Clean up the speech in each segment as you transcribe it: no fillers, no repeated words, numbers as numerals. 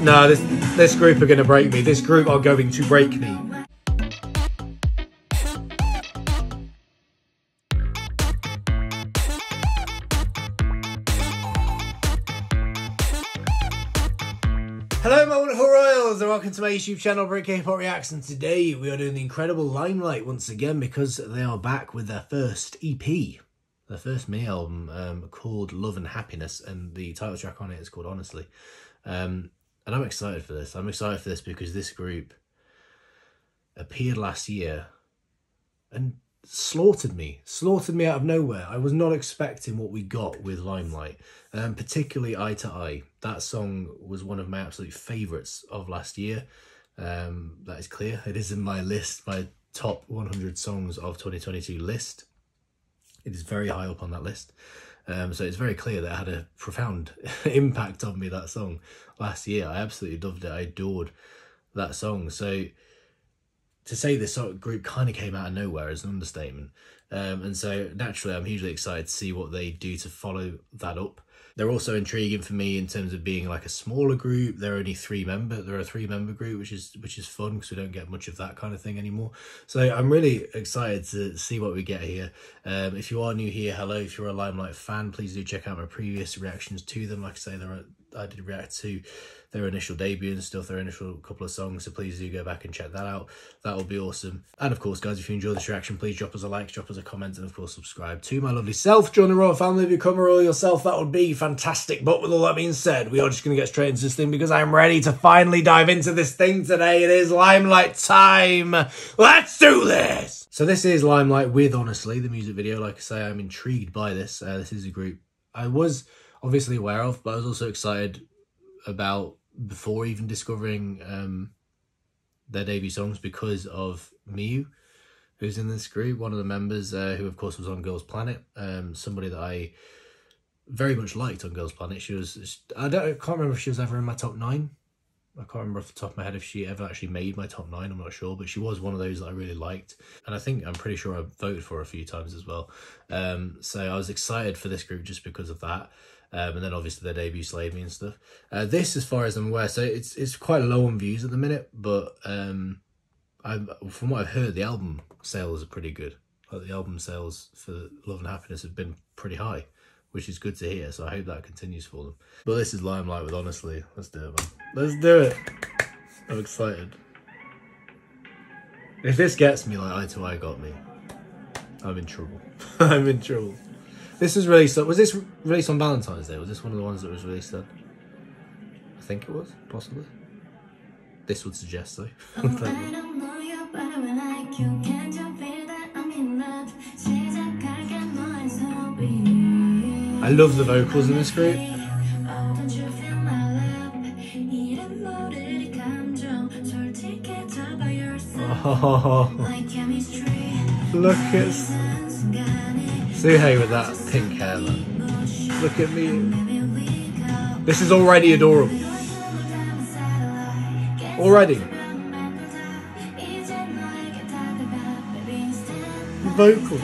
No, this group are going to break me. This group are going to break me. Hello my wonderful royals and welcome to my YouTube channel Brick K-Pop Reacts, and today we are doing the incredible Limelight once again because they are back with their first EP. Their first mini album called Love and Happiness, and the title track on it is called Honestly. And I'm excited for this. I'm excited for this because this group appeared last year and slaughtered me out of nowhere. I was not expecting what we got with Limelight, particularly Eye to Eye. That song was one of my absolute favourites of last year. That is clear. It is in my list, my top 100 songs of 2022 list. It is very high up on that list. So it's very clear that it had a profound impact on me, that song, last year. I absolutely loved it. I adored that song. So to say this group kind of came out of nowhere is an understatement. And so naturally, I'm hugely excited to see what they do to follow that up. They're also intriguing for me in terms of being like a smaller group. They're only they're a three-member group, which is fun because we don't get much of that kind of thing anymore. So I'm really excited to see what we get here. If you are new here, hello. If you're a Limelight fan, please do check out my previous reactions to them. Like I say, I did react to their initial debut and stuff, their initial couple of songs, so please do go back and check that out. That will be awesome. And of course, guys, if you enjoyed this reaction, please drop us a like, drop us a comment, and of course subscribe to my lovely self. Join the royal family, become a royal yourself. That would be fantastic. But with all that being said, we are just going to get straight into this thing because I'm ready to finally dive into this thing today. It is Limelight time. Let's do this. So this is Limelight with Honestly, the music video. Like I say, I'm intrigued by this. This is a group I was obviously aware of, but I was also excited about before even discovering their debut songs because of Miyu, who's in this group, one of the members, who of course was on Girls Planet, somebody that I very much liked on Girls Planet. She was, I can't remember if she was ever in my top 9. I can't remember off the top of my head if she ever actually made my top 9, I'm not sure, but she was one of those that I really liked, and I'm pretty sure I voted for her a few times as well. So I was excited for this group just because of that. And then obviously their debut Slave Me and stuff. This, as far as I'm aware, so it's quite low on views at the minute, but from what I've heard, the album sales are pretty good. Like the album sales for Love and Happiness have been pretty high, which is good to hear, so I hope that continues for them. But this is Limelight with Honestly. Let's do it, man. Let's do it. I'm excited. If this gets me like Eye to Eye got me, I'm in trouble. I'm in trouble. This was released, was this released on Valentine's Day? Was this one of the ones that was released then? I think it was, possibly. This would suggest so. I love the vocals in this group. Oh, look at Suhei with that pink hair, man. Look at me. This is already adorable. Already. Vocal.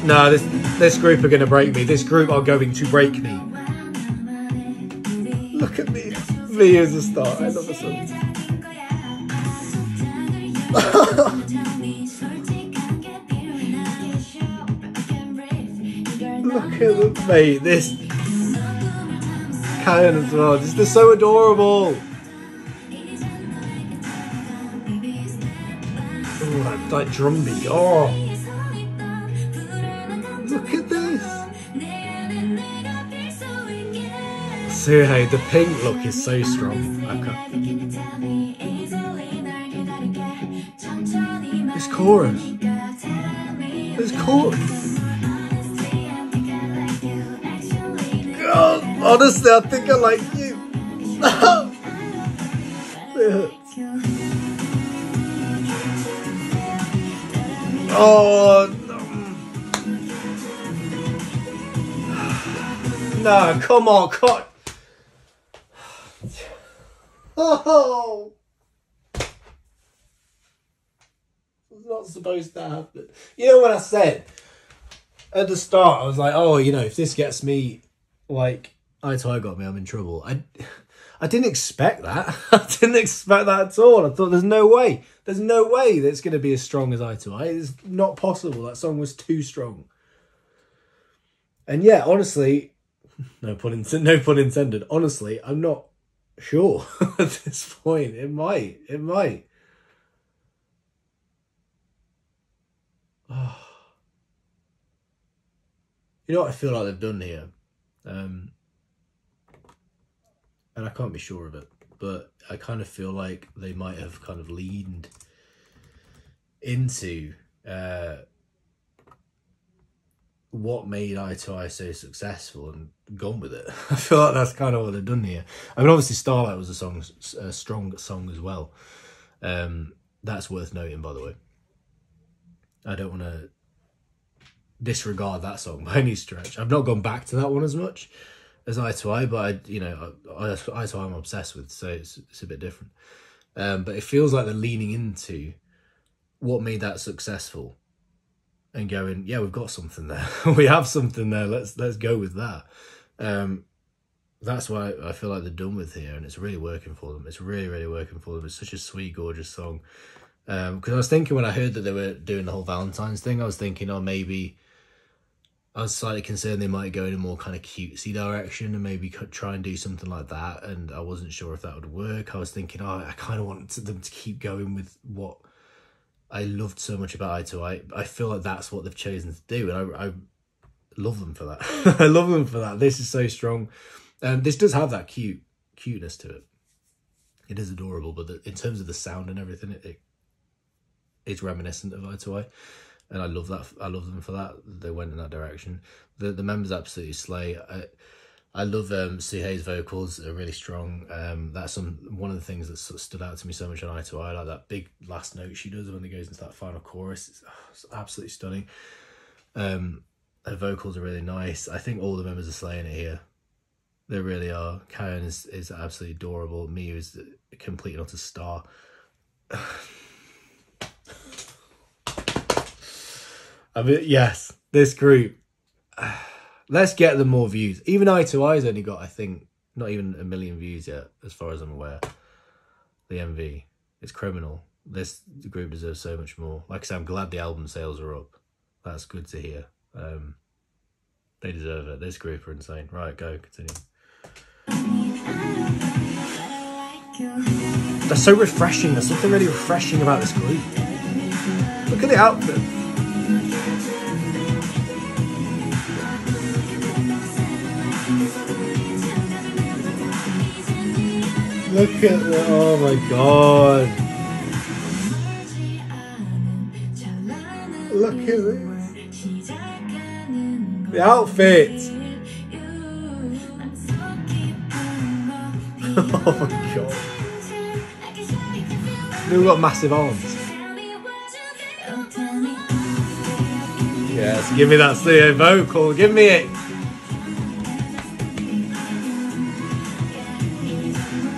No, this group are going to break me. This group are going to break me. Look at me. Me as a star. I love this song. Look at them, mate. This Kayan as well. They're so adorable. Oh, that drum beat. Oh. Look at this. Suhei, the pink look is so strong. This chorus. This chorus. God, honestly, I think I like you. It hurts. Oh, no, come on, cut. Oh, it's not supposed to happen. You know what I said at the start? I was like, oh, you know, if this gets me, like, Eye to Eye got me, I'm in trouble. I didn't expect that. I didn't expect that at all. I thought there's no way that it's going to be as strong as Eye to Eye. It's not possible. That song was too strong. And yeah, honestly, no pun intended. Honestly, I'm not sure at this point. It might. Oh. You know what I feel like they've done here? And I can't be sure of it, but I kind of feel like they might have kind of leaned into what made Eye to Eye so successful and gone with it. I feel like that's kind of what they've done here. I mean, obviously Starlight was a strong song as well. That's worth noting, by the way. I don't want to disregard that song by any stretch. I've not gone back to that one as much as Eye to Eye, but Eye to Eye I'm obsessed with, so it's a bit different. But it feels like they're leaning into what made that successful and going, yeah, we've got something there. We have something there. Let's go with that. That's what I feel like they're done with here, and it's really working for them. It's really, really working for them. It's such a sweet, gorgeous song. Because I was thinking when I heard that they were doing the whole Valentine's thing, I was thinking, oh, maybe I was slightly concerned they might go in a more kind of cutesy direction and maybe try and do something like that. And I wasn't sure if that would work. I was thinking, oh, I kind of want them to keep going with what I loved so much about Eye to Eye. I feel like that's what they've chosen to do. And I love them for that. I love them for that. This is so strong. This does have that cuteness to it. It is adorable. But in terms of the sound and everything, it's reminiscent of Eye to Eye. And I love that. I love them for that. They went in that direction. The members absolutely slay. I love Suhei's vocals are really strong. That's one of the things that sort of stood out to me so much on Eye to Eye. Like that big last note she does when it goes into that final chorus. It's absolutely stunning. Her vocals are really nice. I think all the members are slaying it here. They really are. Karen is absolutely adorable. Miu is a complete and utter star. I mean, yes, this group. Let's get them more views. Even Eye to Eye's only got, I think, not even 1 million views yet, as far as I'm aware. The MV. It's criminal. This group deserves so much more. Like I said, I'm glad the album sales are up. That's good to hear. They deserve it. This group are insane. Right, go, continue. They're so refreshing. There's something really refreshing about this group. Look at the outfit. Look at that. Oh my god. Look at this. The outfit. Oh my god. They've got massive arms. Yes, give me that Suhei vocal. Give me it.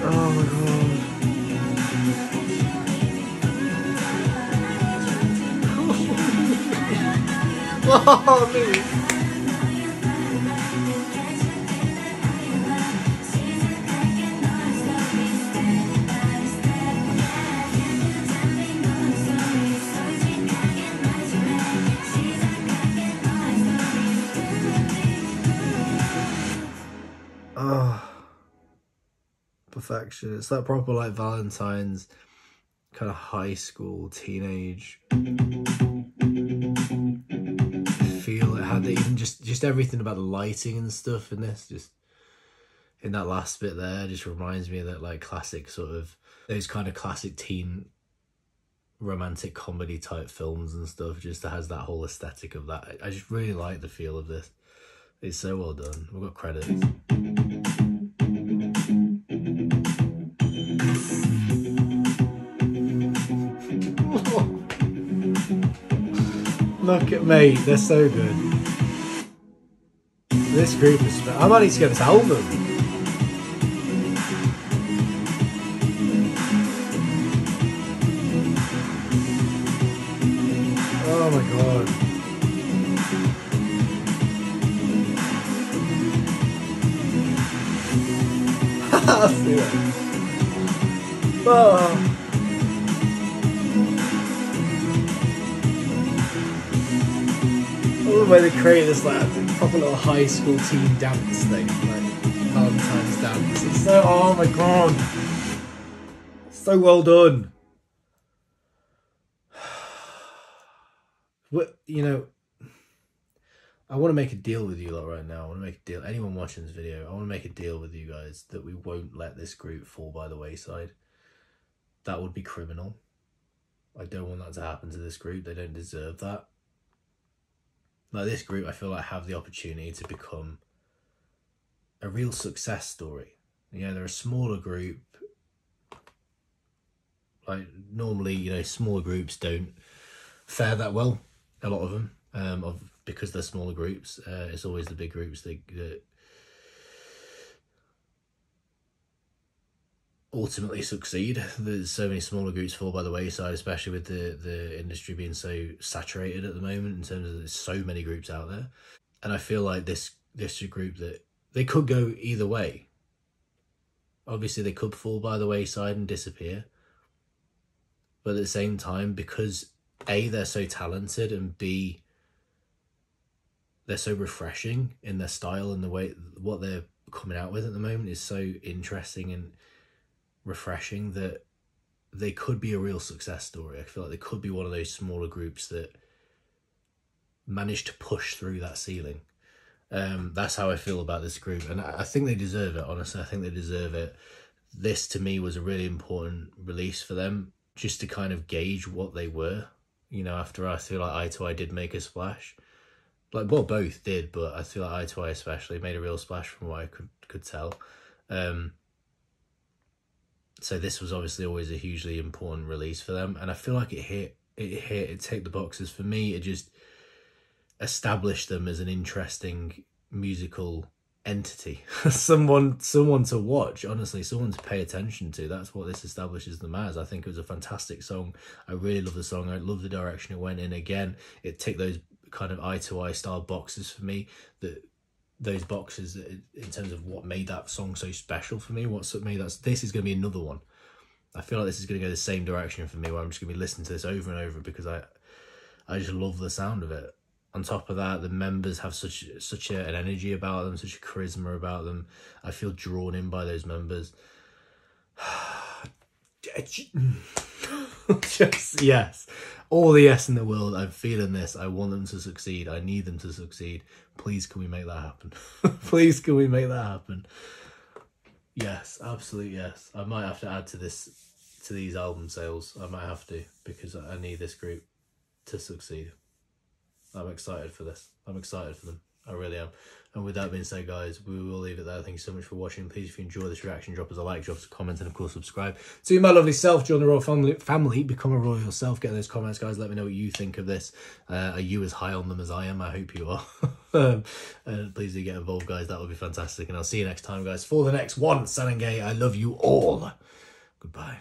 Oh my god. Oh, me. Perfection. It's that proper like Valentine's kind of high school teenage feel. It had even just everything about the lighting and stuff in this, just in that last bit there, just reminds me of that like classic sort of those kind of classic teen romantic comedy type films and stuff. Just has that whole aesthetic of that. I just really like the feel of this. It's so well done. We've got credits. Look at me, they're so good. This group is... I might need to get this album. Oh my god. I'll see it. Oh. I love the way they create this like proper little high school teen dance thing, like Valentine's dance. It's so, oh my god, so well done. What, you know, I want to make a deal with you lot right now. I want to make a deal. Anyone watching this video, I want to make a deal with you guys that we won't let this group fall by the wayside. That would be criminal. I don't want that to happen to this group. They don't deserve that. Like, this group, I feel like have the opportunity to become a real success story. Yeah, they're a smaller group. Like, normally, you know, smaller groups don't fare that well. A lot of them, because they're smaller groups. It's always the big groups that ultimately succeed. There's so many smaller groups fall by the wayside, especially with the industry being so saturated at the moment in terms of there's so many groups out there. And I feel like this is a group that they could go either way. Obviously they could fall by the wayside and disappear, but at the same time, because A, they're so talented, and B, they're so refreshing in their style, and the way what they're coming out with at the moment is so interesting and refreshing, that they could be a real success story. I feel like they could be one of those smaller groups that managed to push through that ceiling. That's how I feel about this group, and I think they deserve it. Honestly, I think they deserve it. This to me was a really important release for them, just to kind of gauge what they were, you know, after I feel like Eye to Eye did make a splash. Like, well, both did, but I feel like Eye to Eye especially made a real splash from what I could tell. So this was obviously always a hugely important release for them, and I feel like it ticked the boxes for me. It just established them as an interesting musical entity, someone to watch, honestly, someone to pay attention to. That's what this establishes them as. I think it was a fantastic song. I really love the song. I love the direction it went in. Again, it ticked those kind of Eye to Eye style boxes for me, that those boxes in terms of what made that song so special for me, this is going to be another one. I feel like this is going to go the same direction for me, where I'm just going to be listening to this over and over because I just love the sound of it. On top of that, the members have such an energy about them, such a charisma about them. I feel drawn in by those members. Just yes, all the yes in the world. I'm feeling this. I want them to succeed. I need them to succeed. Please, can we make that happen? Please, can we make that happen? Yes, absolutely yes. I might have to add to these album sales. I might have to, because I need this group to succeed. I'm excited for this. I'm excited for them. I really am. And with that being said, guys, we will leave it there. Thank you so much for watching. Please, if you enjoy this reaction, drop us a like, drop us a comment, and of course subscribe. To my lovely self, join the royal family, become a royal yourself. Get in those comments, guys. Let me know what you think of this. Are you as high on them as I am? I hope you are. Please do get involved, guys. That would be fantastic. And I'll see you next time, guys, for the next one. Sanangay, I love you all. Goodbye.